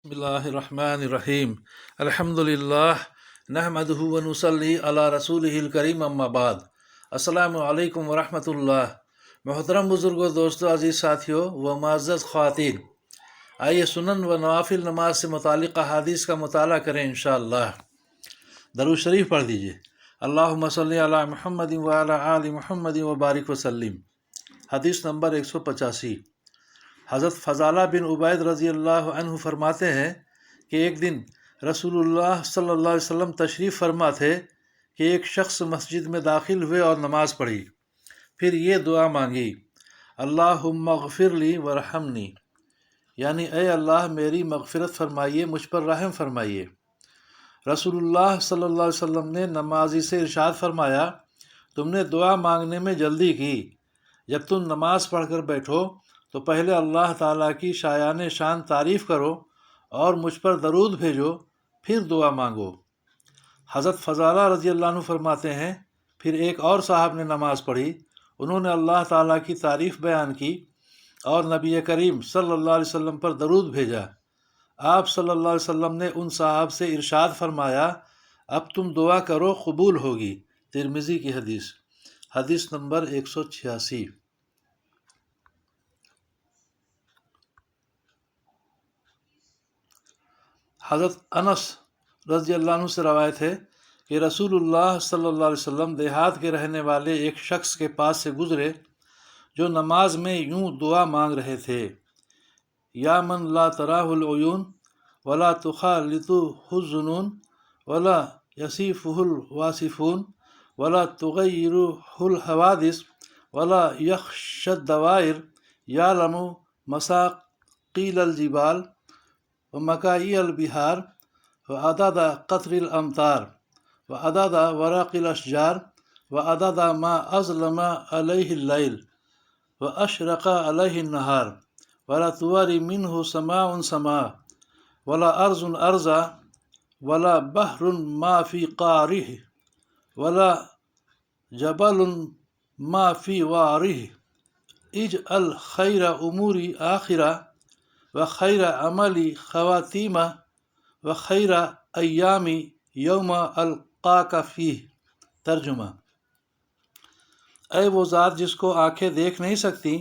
बिस्मिल्लाहिर्रहमानिर्रहीम अल्हम्दुलिल्लाह नहमदुहु व नुसल्ली अला रसूलिहिल करीम अम्मा बाद। अस्सलामु अलैकुम व रहमतुल्लाह। मोहतरम बुज़ुर्गों, दोस्तों, अजीज़ साथियों व मुअज़्ज़ज़ ख़वातीन, आइए सुनन व नवाफिल नमाज से मुतालिक अहादीस का मुताला करें इंशाअल्लाह। दरूद शरीफ पढ़ दीजिए। अल्लाहुम्मा सल्ली अला मुहम्मद व अला आलि मुहम्मद व बारिक वसल्लिम। हदीस नंबर 185। हज़रत फ़ज़ाला बिन उबैद रज़ी अल्लाह अन्हु फरमाते हैं कि एक दिन रसूलुल्लाह सल्लल्लाहु अलैहि वसल्लम तशरीफ़ फरमा थे कि एक शख्स मस्जिद में दाखिल हुए और नमाज़ पढ़ी। फिर ये दुआ मांगी, अल्लाहुम्मा ग़फ़िरली वरहमनी, यानी ऐ अल्लाह मेरी मग़फ़िरत फरमाइए, मुझ पर रहम फरमाइए। रसूलुल्लाह सल्लल्लाहु अलैहि वसल्लम ने नमाजी से इरशाद फरमाया, तुमने दुआ मांगने में जल्दी की। जब तुम नमाज़ पढ़कर बैठो तो पहले अल्लाह ताला की शायान शान तारीफ़ करो और मुझ पर दरूद भेजो, फिर दुआ मांगो। हज़रत फ़ज़ाला रज़ी अल्लाह अन्हु फरमाते हैं, फिर एक और साहब ने नमाज़ पढ़ी। उन्होंने अल्लाह ताला की तारीफ़ बयान की और नबी करीम सल्लल्लाहु अलैहि वसल्लम पर दरूद भेजा। आप सल्लल्लाहु अलैहि वसल्लम ने उन साहब से इरशाद फरमाया, अब तुम दुआ करो, कबूल होगी। तिरमिज़ी की हदीस। हदीस नंबर 186। हज़रत अनस रज़ी अल्लाह अन्हु से रवायत है कि रसूलुल्लाह सल्लल्लाहु अलैहि वसल्लम देहात के रहने वाले एक शख्स के पास से गुज़रे जो नमाज में यूं दुआ मांग रहे थे, या मन ला तराहुल उयून वला तुखालितुहुज़ जुनून वला यसीफुहुल वासिफून वला तुगय्यिरुहुल हवादिस वला यख्शद दवाइर यालमु मसाक़ील जिबाल व मकाई बिहार व अदादा क़त्रिल अमतार व अदादा वराक़िल अशजार व अदादा मा अज़लमा अलैहिल लैल व अशरक़ा अलैहिन नहार वला तुवारी मिन्हु समाउन समा वला अर्ज़ुन अर्ज़ा वला बहरुन मा फ़ी क़ारिह वला जबलुन मा फ़ी वारिह इजअल खैर उमूरी आखिरा व खैर अमली ख़वातीमा व खैर अय्यामी यौम अलक़ाका फ़ीह। तर्जुमा। ऐ वो ज़ात जिसको आँखें देख नहीं सकती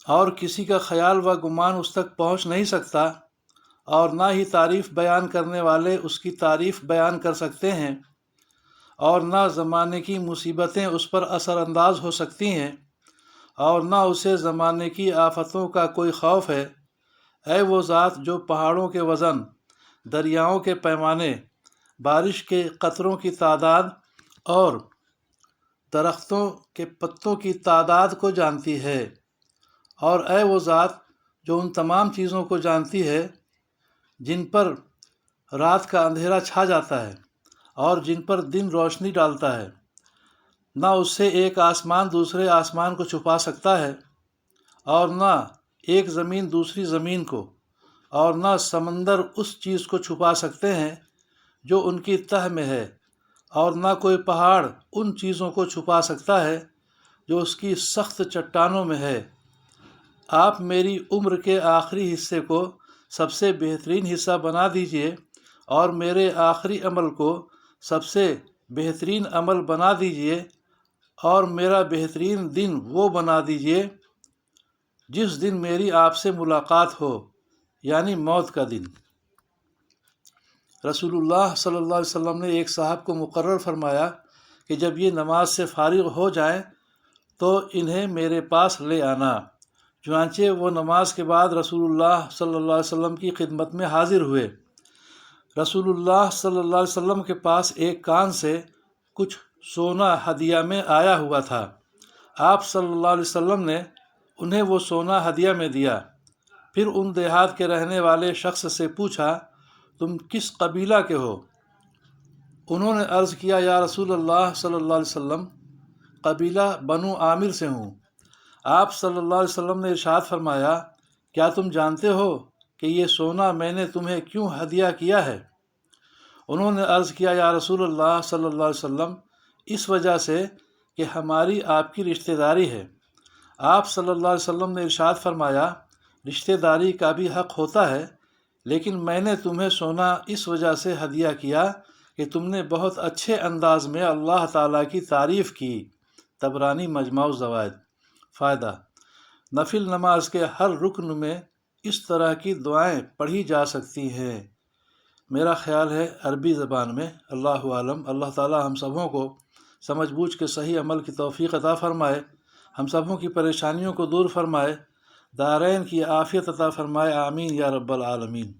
और किसी का ख्याल व गुमान उस तक पहुँच नहीं सकता, और ना ही तारीफ़ बयान करने वाले उसकी तारीफ़ बयान कर सकते हैं, और ना ज़माने की मुसीबतें उस पर असरअंदाज हो सकती हैं, और ना उसे ज़माने की आफ़तों का कोई खौफ है। ऐ वो ज़ात जो पहाड़ों के वज़न, दरियाओं के पैमाने, बारिश के कतरों की तादाद और दरख्तों के पत्तों की तादाद को जानती है, और ऐ वो ज़ात जो उन तमाम चीज़ों को जानती है जिन पर रात का अंधेरा छा जाता है और जिन पर दिन रोशनी डालता है। ना उससे एक आसमान दूसरे आसमान को छुपा सकता है, और ना एक ज़मीन दूसरी ज़मीन को, और ना समंदर उस चीज़ को छुपा सकते हैं जो उनकी तह में है, और ना कोई पहाड़ उन चीज़ों को छुपा सकता है जो उसकी सख्त चट्टानों में है। आप मेरी उम्र के आखिरी हिस्से को सबसे बेहतरीन हिस्सा बना दीजिए और मेरे आखिरी अमल को सबसे बेहतरीन अमल बना दीजिए, और मेरा बेहतरीन दिन वो बना दीजिए जिस दिन मेरी आपसे मुलाकात हो, यानी मौत का दिन। रसूलुल्लाह सल्लल्लाहु अलैहि वसल्लम ने एक साहब को मुकर्रर फरमाया कि जब ये नमाज से फारिग हो जाएं तो इन्हें मेरे पास ले आना। चुनांचे वो नमाज के बाद रसूलुल्लाह सल्लल्लाहु अलैहि वसल्लम की खिदमत में हाजिर हुए। रसूलुल्लाह सल्लल्लाहु अलैहि वसल्लम के पास एक कान से कुछ सोना हदिया में आया हुआ था। आप सल्लल्लाहु अलैहि वसल्लम ने उन्हें वो सोना हदिया में दिया। फिर उन देहात के रहने वाले शख्स से पूछा, तुम किस कबीला के हो? उन्होंने अर्ज़ किया, या रसूलल्लाह सल्लल्लाहु अलैहि वसल्लम, कबीला बनु आमिर से हूँ। आप सल्लल्लाहु अलैहि वसल्लम ने इरशाद फरमाया, क्या तुम जानते हो कि ये सोना मैंने तुम्हें क्यों हदिया किया है? उन्होंने अर्ज़ किया, या रसूलल्लाह सल्लल्लाहु अलैहि वसल्लम, इस वजह से कि हमारी आपकी रिश्तेदारी है। आप सल्लल्लाहु अलैहि वसल्लम ने इरशाद फरमाया, रिश्तेदारी का भी हक़ होता है, لیکن میں نے تمہیں سونا اس وجہ سے ہدیہ کیا کہ تم نے بہت اچھے انداز میں اللہ تعالیٰ کی تعریف کی۔ طبرانی مجمع الزوائد۔ فائدہ: نفل نماز کے ہر رکن میں اس طرح کی دعائیں پڑھی جا سکتی ہیں۔ میرا خیال ہے عربی زبان میں۔ اللہ عالم۔ اللہ تعالیٰ ہم سبوں کو سمجھ بوجھ کے صحیح عمل کی توفیق عطا فرمائے، ہم سبوں کی پریشانیوں کو دور فرمائے، دارین کی عافیت عطا فرمائے، آمین یا رب العالمین۔